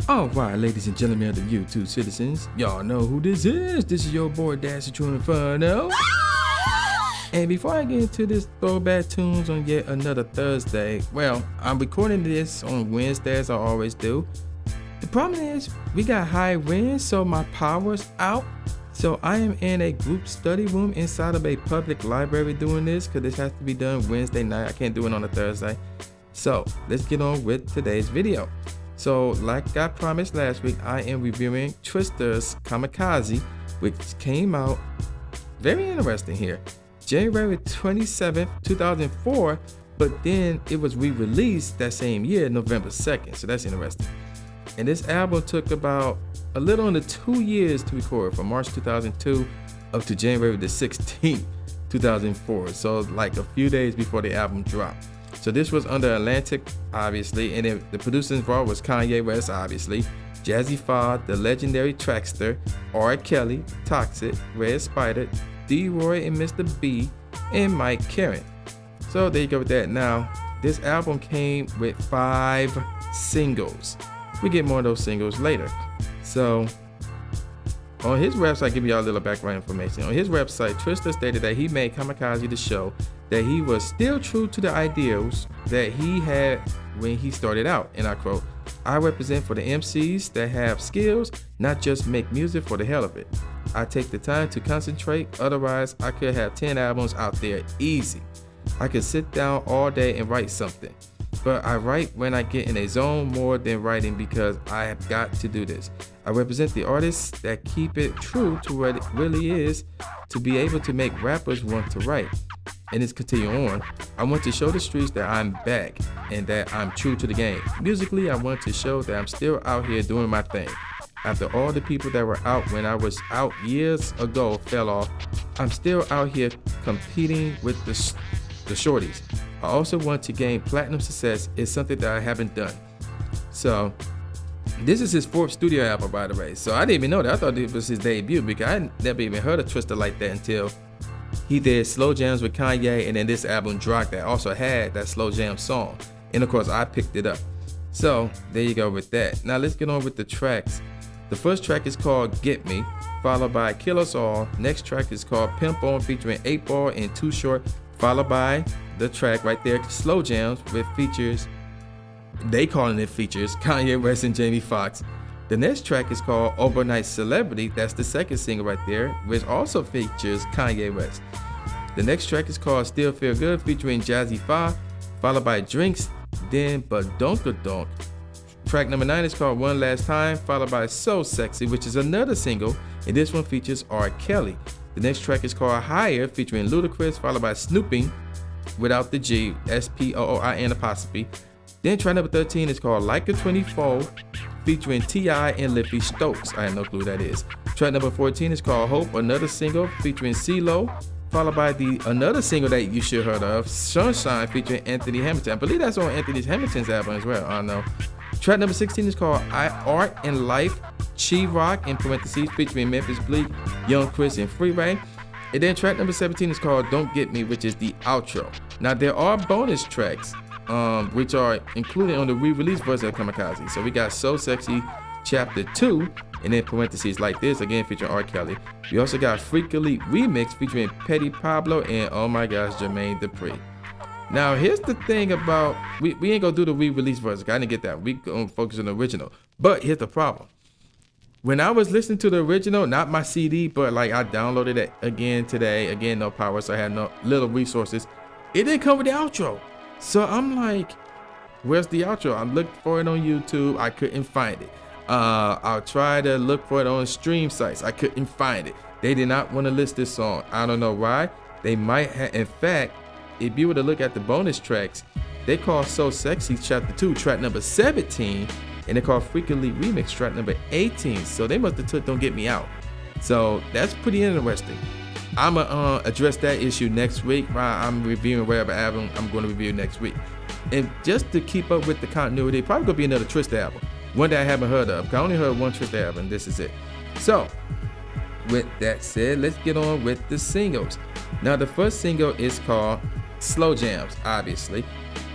Alright, ladies and gentlemen of the YouTube citizens, y'all know who this is. This is your boy Dash to Inferno. And before I get into this throwback tunes on yet another Thursday, well, I'm recording this on Wednesday as I always do. The problem is we got high winds, so my power's out. So I am in a group study room inside of a public library doing this because this has to be done Wednesday night. I can't do it on a Thursday. So let's get on with today's video. So like I promised last week, I am reviewing Twista's Kamikaze, which came out very interesting here. January 27th, 2004, but then it was re-released that same year, November 2nd. So that's interesting. And this album took about a little under 2 years to record, from March 2002 up to January the 16th, 2004. So like a few days before the album dropped. So this was under Atlantic, obviously, and then the producers involved was Kanye West, obviously, Jazzy Fa, the legendary Trackster, R. Kelly, Toxic, Red Spider, D-Roy and Mr. B, and Mike Karen. So there you go with that. Now, this album came with 5 singles. We get more of those singles later. So on his website, give y'all a little background information. On his website, Twista stated that he made Kamikaze to show that he was still true to the ideals that he had when he started out. And I quote, "I represent for the MCs that have skills, not just make music for the hell of it. I take the time to concentrate, otherwise I could have 10 albums out there easy. I could sit down all day and write something. But I write when I get in a zone more than writing because I have got to do this. I represent the artists that keep it true to what it really is, to be able to make rappers want to write." And it's continue on. "I want to show the streets that I'm back and that I'm true to the game. Musically, I want to show that I'm still out here doing my thing. After all the people that were out when I was out years ago fell off, I'm still out here competing with the shorties. I also want to gain platinum success. It's something that I haven't done." So this is his 4th studio album, by the way. So I didn't even know that. I thought it was his debut because I never even heard of Twista like that until he did Slow Jams with Kanye, and then this album dropped that also had that Slow Jam song. And of course I picked it up. So there you go with that. Now let's get on with the tracks. The first track is called Get Me, followed by Kill Us All. Next track is called Pimp On featuring 8 Ball and Too Short, followed by the track right there, Slow Jams, with features, they calling it features, Kanye West and Jamie Foxx. The next track is called Overnight Celebrity. That's the second single right there, which also features Kanye West. The next track is called Still Feel Good featuring Jazzy Fa, followed by Drinks, then Badonkadonk. Track number 9 is called One Last Time, followed by So Sexy, which is another single, and this one features R. Kelly. The next track is called Higher featuring Ludacris, followed by Snooping without the G, Spooin apostrophe. Then track number 13 is called Like a 24 featuring T.I. and Lippy Stokes. I have no clue who that is. Track number 14 is called Hope, another single featuring CeeLo, followed by another single that you should have heard of, Sunshine featuring Anthony Hamilton. I believe that's on Anthony Hamilton's album as well. I don't know. Track number 16 is called Art and Life, Chi Rock in parentheses featuring Memphis Bleak, Young Chris, and Freeway. And then track number 17 is called Don't Get Me, which is the outro. Now there are bonus tracks which are included on the re-release version of Kamikaze. So we got So Sexy Chapter 2, and then parentheses Like This, again featuring R. Kelly. We also got Freak Elite Remix featuring Petty Pablo and, oh my gosh, Jermaine Dupri. Now here's the thing about, we ain't gonna do the re-release version, I didn't get that. We gonna focus on the original. But here's the problem. When I was listening to the original, not my CD, but like I downloaded it again today, again no power, so I had no little resources. It didn't come with the outro. So I'm like, where's the outro? I'm looking for it on YouTube. I couldn't find it. I'll try to look for it on stream sites. I couldn't find it. They did not want to list this song. I don't know why. They might have. In fact, if you were to look at the bonus tracks, they call So Sexy Chapter 2 track number 17, and they call Freak Elite Remix track number 18. So they must have took Don't Get Me out. So that's pretty interesting. I'm going to address that issue next week. I'm reviewing whatever album I'm going to review next week. And just to keep up with the continuity, probably going to be another Twista album. One that I haven't heard of. I only heard one Twista album. This is it. So, with that said, let's get on with the singles. Now, the first single is called Slow Jams, obviously.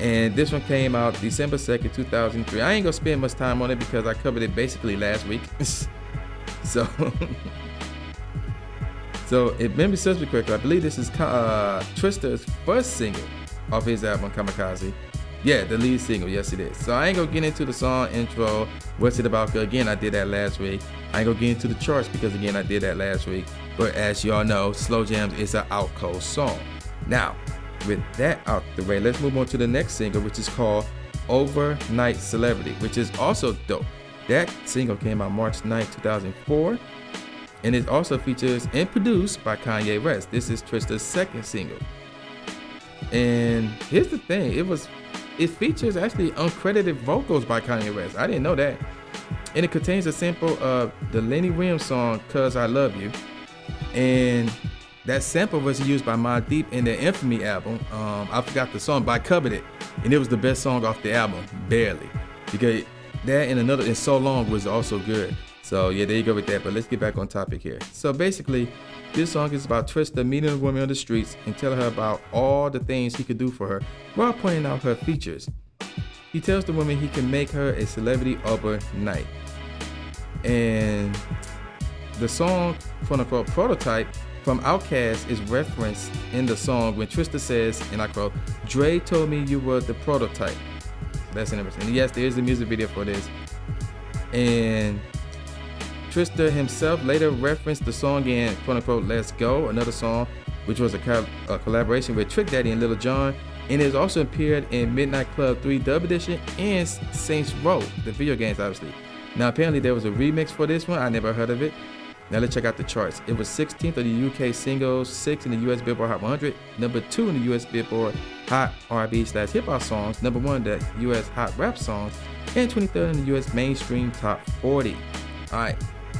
And this one came out December 2nd, 2003. I ain't gonna spend much time on it because I covered it basically last week. So, if memory serves me correctly, I believe this is Trista's first single off his album Kamikaze. Yeah, the lead single, yes it is. So I ain't gonna get into the song intro, what's it about, again, I did that last week. I ain't gonna get into the charts because again, I did that last week. But as y'all know, Slow Jams is an out cold song. Now, with that out the way, let's move on to the next single, which is called Overnight Celebrity, which is also dope. That single came out March 9, 2004, and it also features and produced by Kanye West. This is Trista's second single. And here's the thing, it features actually uncredited vocals by Kanye West. I didn't know that. And it contains a sample of the Lenny Williams song, 'Cause I Love You. And that sample was used by Mobb Deep in their Infamy album. I forgot the song, but I covered it. And it was the best song off the album, barely. Because that and another, and So Long was also good. So yeah, there you go with that. But let's get back on topic here. So basically, this song is about Trista meeting a woman on the streets and telling her about all the things he could do for her while pointing out her features. He tells the woman he can make her a celebrity overnight. And the song, quote unquote, Prototype from Outkast is referenced in the song when Trista says, and I quote, "Dre told me you were the prototype." That's interesting. And yes, there is a music video for this. And Trista himself later referenced the song in, quote unquote, Let's Go, another song, which was a collaboration with Trick Daddy and Lil Jon. And it also appeared in Midnight Club 3 Dub Edition and Saints Row, the video games, obviously. Now, apparently there was a remix for this one. I never heard of it. Now let's check out the charts. It was 16th on the UK singles, 6th in the US Billboard Hot 100, number 2 in the US Billboard Hot R&B/Hip Hop Songs, number 1 in the US Hot Rap Songs, and 23rd in the US Mainstream Top 40. All right,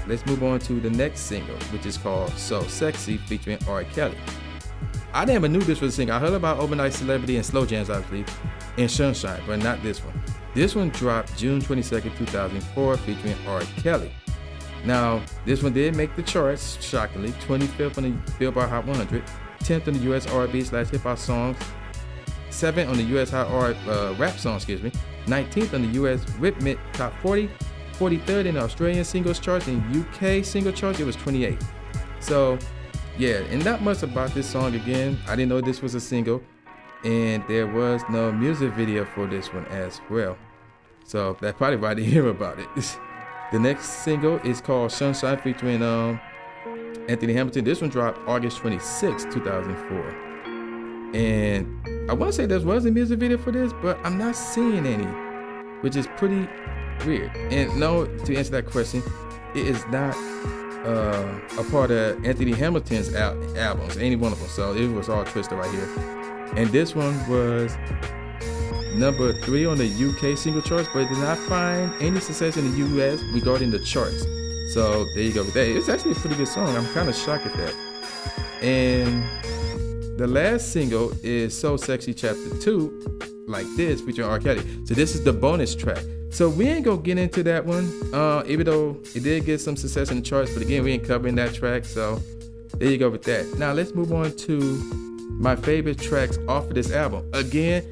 let's move on to the next single, which is called So Sexy featuring R. Kelly. I never knew this was a single. I heard about Overnight Celebrity and Slow Jams, obviously, and Sunshine, but not this one. This one dropped June 22nd, 2004, featuring R. Kelly. Now, this one did make the charts, shockingly, 25th on the Billboard Hot 100, 10th on the US R&B/Hip Hop Songs, 7th on the US Hot Rap Songs, 19th on the US Rhythmic Top 40, 43rd in the Australian Singles Charts, and UK Single Charts, it was 28th. So, yeah, and not much about this song again. I didn't know this was a single, and there was no music video for this one as well. So, that's probably why I didn't hear about it. The next single is called Sunshine featuring Anthony Hamilton. This one dropped August 26, 2004. And I want to say there was a music video for this, but I'm not seeing any, which is pretty weird. And no, to answer that question, it is not a part of Anthony Hamilton's albums, any one of them. So it was all Twista right here. And this one was number 3 on the UK single charts, but it did not find any success in the US regarding the charts. So there you go with that. It's actually a pretty good song. I'm kind of shocked at that. And the last single is So Sexy Chapter 2, Like This, featuring R. Kelly. So this is the bonus track. So we ain't gonna get into that one, even though it did get some success in the charts, but again, we ain't covering that track. So there you go with that. Now let's move on to my favorite tracks off of this album. Again,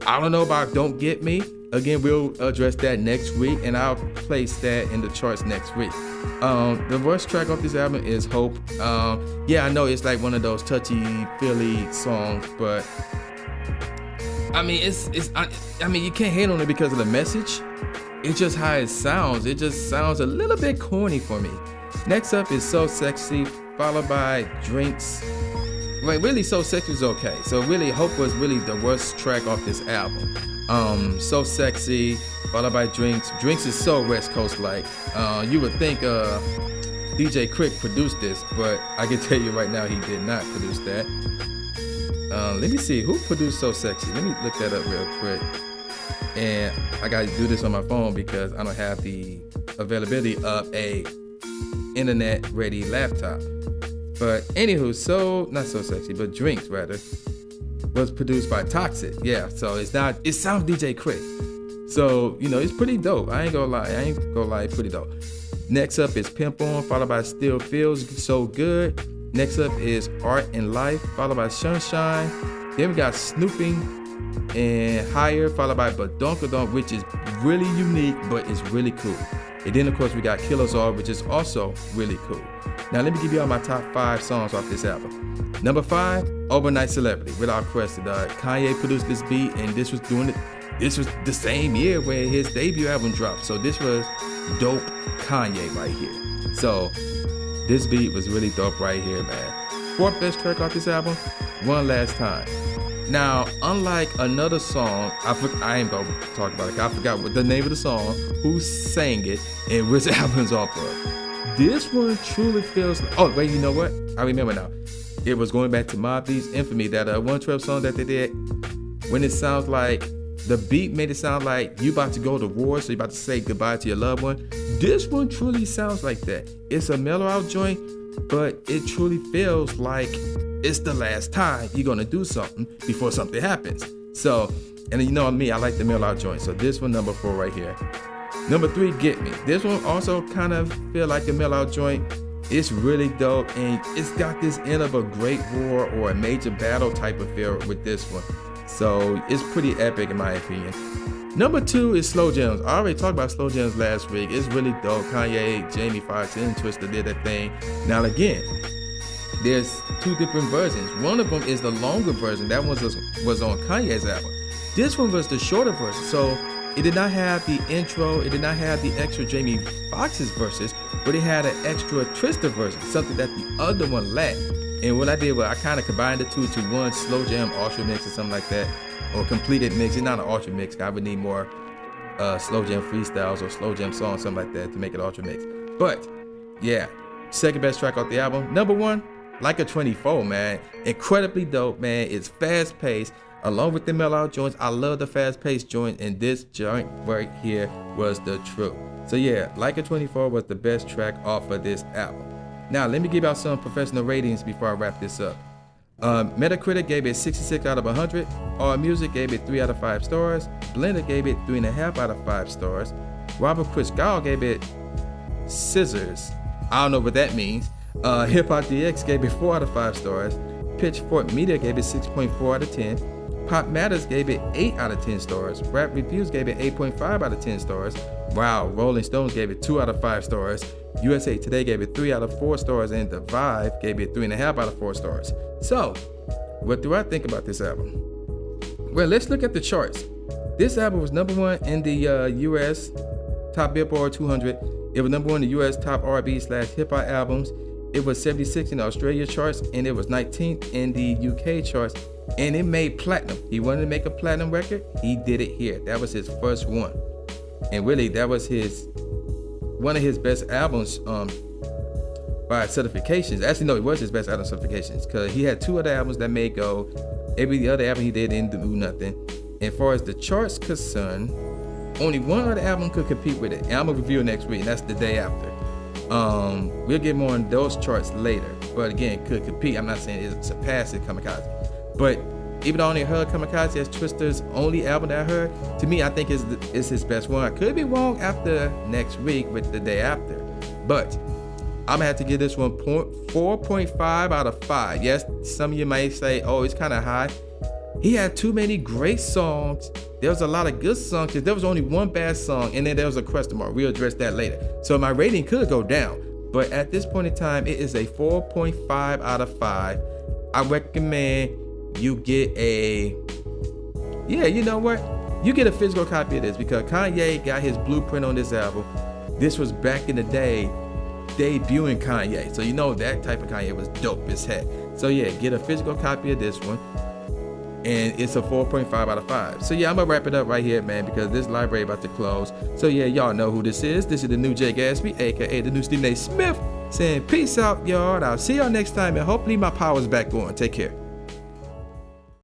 I don't know about Don't Get Me. Again, we'll address that next week, and I'll place that in the charts next week. The worst track off this album is Hope. Yeah, I know it's like one of those touchy-feely songs, but I mean, I mean, you can't hate on it because of the message. It's just how it sounds. It just sounds a little bit corny for me. Next up is So Sexy, followed by Drinks. Like, really, So Sexy is okay. So really, Hope was really the worst track off this album. So Sexy, followed by Drinks. Drinks is so West Coast like. You would think DJ Quick produced this, but I can tell you right now he did not produce that. Let me see, who produced So Sexy? Let me look that up real quick. And I gotta do this on my phone because I don't have the availability of a internet ready laptop. But anywho, not So Sexy, but Drinks rather, was produced by Toxic. Yeah, so it sounds DJ Quick. So, you know, it's pretty dope. I ain't gonna lie, it's pretty dope. Next up is Pimp On, followed by Still Feels So Good. Next up is Art and Life, followed by Sunshine. Then we got Snooping and Higher, followed by Badonkadonk, which is really unique, but it's really cool. And then, of course, we got Killers All, which is also really cool. Now, let me give you all my top 5 songs off this album. Number 5, Overnight Celebrity, without question. Kanye produced this beat, and this was the same year where his debut album dropped. So this was dope Kanye right here. So this beat was really dope right here, man. 4th best track off this album, One Last Time. Now, unlike another song, I ain't gonna talk about it. I forgot what the name of the song, who sang it, and which album's off of. This one truly feels like, oh wait, you know what? I remember now. It was going back to Mobb Deep's Infamy, that 112 song that they did, when it sounds like, the beat made it sound like you about to go to war, so you about to say goodbye to your loved one. This one truly sounds like that. It's a mellow out joint, but it truly feels like it's the last time you're gonna do something before something happens. So, and you know me, I like the mellow out joint. So this one, number 4 right here. Number 3, Get Me. This one also kind of feel like a mellow out joint. It's really dope, and it's got this end of a great war or a major battle type of feel with this one. So it's pretty epic in my opinion. Number 2 is Slow Jams. I already talked about Slow Jams last week. It's really dope. Kanye, Jamie Foxx, and Twista did that thing. Now again, there's 2 different versions. One of them is the longer version. That one was on Kanye's album. This one was the shorter version. So it did not have the intro. It did not have the extra Jamie Foxx's verses, but it had an extra Twista version, something that the other one lacked. And what I did was I kind of combined the 2 to one Slow Jam Ultra Mix or something like that, or completed mix. It's not an Ultra Mix. I would need more Slow Jam freestyles or Slow Jam songs, something like that, to make it Ultra Mix. But yeah, 2nd best track off the album. Number 1, Like a 24, man. Incredibly dope, man. It's fast paced. Along with the mellow out joints, I love the fast paced joint, and this joint right here was the truth. So yeah, Like a 24 was the best track off of this album. Now, let me give out some professional ratings before I wrap this up. Metacritic gave it 66 out of 100. AllMusic gave it 3 out of 5 stars. Blender gave it 3.5 out of 5 stars. Robert Christgau gave it scissors. I don't know what that means. Hip Hop DX gave it 4 out of 5 stars. Pitchfork Media gave it 6.4 out of 10. Pop Matters gave it 8 out of 10 stars. Rap Reviews gave it 8.5 out of 10 stars. Wow, Rolling Stones gave it 2 out of 5 stars. USA Today gave it 3 out of 4 stars, and The Vibe gave it 3.5 out of 4 stars. So, what do I think about this album? Well, let's look at the charts. This album was number 1 in the US Top Billboard 200. It was number 1 in the US Top R&B/Hip Hop Albums. It was 76 in the Australia charts, and it was 19th in the UK charts, and it made platinum. He wanted to make a platinum record. He did it here. That was his first one. And really, that was one of his best albums by certifications. Actually, no, it was his best album certifications, because he had 2 other albums that made go. Every other album he did didn't do nothing. And as far as the charts concerned, only one other album could compete with it. And I'm going to review it next week, and that's The Day After. We'll get more on those charts later. But again, could compete. I'm not saying it surpassed Kamikaze. But even though I only heard Kamikaze as Twista's only album that I heard, to me, I think is his best one. I could be wrong after next week with The Day After. But I'm going to have to give this one 4.5 out of 5. Yes, some of you may say, oh, it's kind of high. He had too many great songs. There was a lot of good songs. There was only one bad song, and then there was a question mark. We'll address that later. So my rating could go down. But at this point in time, it is a 4.5 out of 5. I recommend you get you know what? You get a physical copy of this, because Kanye got his blueprint on this album. This was back in the day, debuting Kanye. So you know that type of Kanye was dope as heck. So yeah, get a physical copy of this one. And it's a 4.5 out of 5. So yeah, I'm gonna wrap it up right here, man, because this library about to close. So yeah, y'all know who this is. This is the new Jay Gatsby, aka the new Stephen A. Smith, saying peace out, y'all. I'll see y'all next time, and hopefully my power's back on. Take care.